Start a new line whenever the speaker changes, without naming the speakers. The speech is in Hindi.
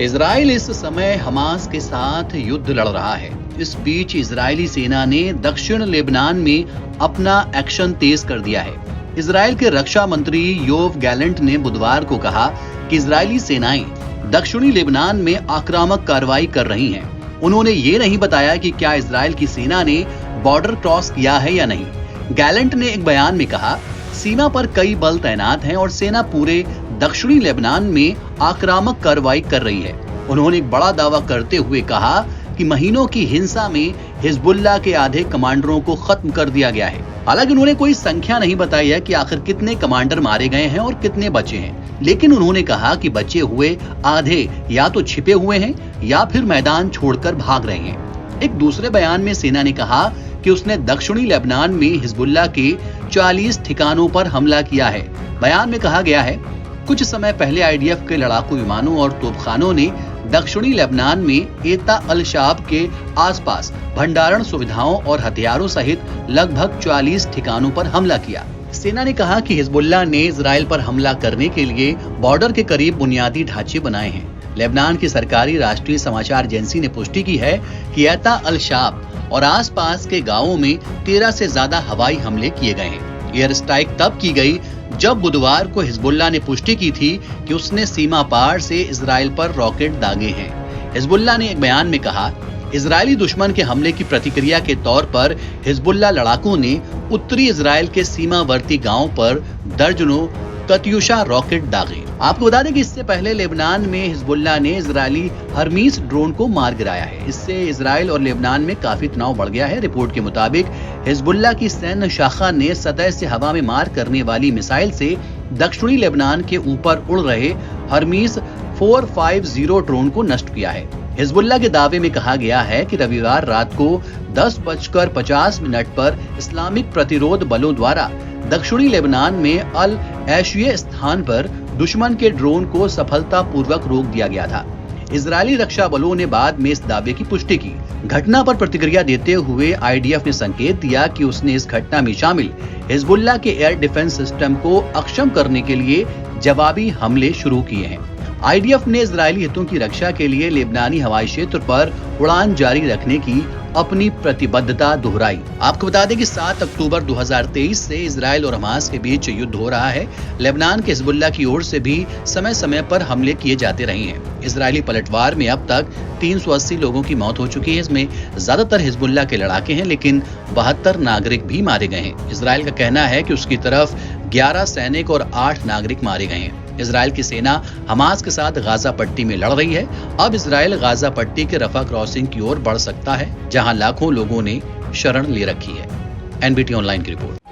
इजराइल इस समय हमास के साथ युद्ध लड़ रहा है। इस बीच इजरायली सेना ने दक्षिण लेबनान में अपना एक्शन तेज कर दिया है। इजराइल के रक्षा मंत्री योव गैलेंट ने बुधवार को कहा कि इजरायली सेनाएं दक्षिणी लेबनान में आक्रामक कार्रवाई कर रही हैं। उन्होंने ये नहीं बताया कि क्या इजराइल की सेना ने बॉर्डर क्रॉस किया है या नहीं। गैलेंट ने एक बयान में कहा, सीमा पर कई बल तैनात हैं और सेना पूरे दक्षिणी लेबनान में आक्रामक कार्रवाई कर रही है। उन्होंने एक बड़ा दावा करते हुए कहा कि महीनों की हिंसा में हिजबुल्लाह के आधे कमांडरों को खत्म कर दिया गया है। हालांकि उन्होंने कोई संख्या नहीं बताई है कि आखिर कितने कमांडर मारे गए हैं और कितने बचे हैं, लेकिन उन्होंने कहा कि बचे हुए आधे या तो छिपे हुए हैं या फिर मैदान छोड़कर भाग रहे हैं। एक दूसरे बयान में सेना ने कहा कि उसने दक्षिणी लेबनान में हिजबुल्लाह के 40 ठिकानों पर हमला किया है। बयान में कहा गया है, कुछ समय पहले आईडीएफ के लड़ाकू विमानों और तोपखानों ने दक्षिणी लेबनान में एता अल शाब के आसपास भंडारण सुविधाओं और हथियारों सहित लगभग 40 ठिकानों पर हमला किया। सेना ने कहा कि हिजबुल्लाह ने इजराइल पर हमला करने के लिए बॉर्डर के करीब बुनियादी ढांचे बनाए हैं। लेबनान की सरकारी राष्ट्रीय समाचार एजेंसी ने पुष्टि की है कि एता अल शाब और आसपास के गांवों में 13 से ज्यादा हवाई हमले किए गए हैं। एयर स्ट्राइक तब की गई जब बुधवार को हिजबुल्लाह ने पुष्टि की थी कि उसने सीमा पार से इजराइल पर रॉकेट दागे हैं। हिजबुल्लाह ने एक बयान में कहा, इजरायली दुश्मन के हमले की प्रतिक्रिया के तौर पर हिजबुल्लाह लड़ाकों ने उत्तरी इजराइल के सीमावर्ती गांवों पर दर्जनों कत्यूशा रॉकेट दागे। आपको बता दें कि इससे पहले लेबनान में हिजबुल्लाह ने इजरायली हर्मीस ड्रोन को मार गिराया है। इससे इजराइल और लेबनान में काफी तनाव बढ़ गया है। रिपोर्ट के मुताबिक हिजबुल्लाह की सैन्य शाखा ने सतह से हवा में मार करने वाली मिसाइल से दक्षिणी लेबनान के ऊपर उड़ रहे हर्मीस 450 ड्रोन को नष्ट किया है। हिजबुल्लाह के दावे में कहा गया है कि रविवार रात को 10:50 पर इस्लामिक प्रतिरोध बलों द्वारा दक्षिणी लेबनान में अल ऐशिया स्थान पर दुश्मन के ड्रोन को सफलतापूर्वक रोक दिया गया था। इजरायली रक्षा बलों ने बाद में इस दावे की पुष्टि की। घटना पर प्रतिक्रिया देते हुए आईडीएफ ने संकेत दिया कि उसने इस घटना में शामिल हिजबुल्लाह के एयर डिफेंस सिस्टम को अक्षम करने के लिए जवाबी हमले शुरू किए हैं। आईडीएफ ने इजरायली हितों की रक्षा के लिए लेबनानी हवाई क्षेत्र पर उड़ान जारी रखने की अपनी प्रतिबद्धता दोहराई। आपको बता दें कि 7 अक्टूबर 2023 से इजराइल और हमास के बीच युद्ध हो रहा है। लेबनान के हिजबुल्लाह की ओर से भी समय समय पर हमले किए जाते रहे हैं। इजरायली पलटवार में अब तक 380 लोगों की मौत हो चुकी है। इसमें ज्यादातर हिजबुल्लाह के लड़ाके हैं, लेकिन 72 नागरिक भी मारे गए हैं। इजराइल का कहना है कि उसकी तरफ 11 सैनिक और 8 नागरिक मारे गए हैं। इजराइल की सेना हमास के साथ गाजा पट्टी में लड़ रही है। अब इजराइल गाजा पट्टी के रफा क्रॉसिंग की ओर बढ़ सकता है, जहां लाखों लोगों ने शरण ले रखी है। एनबीटी ऑनलाइन की रिपोर्ट।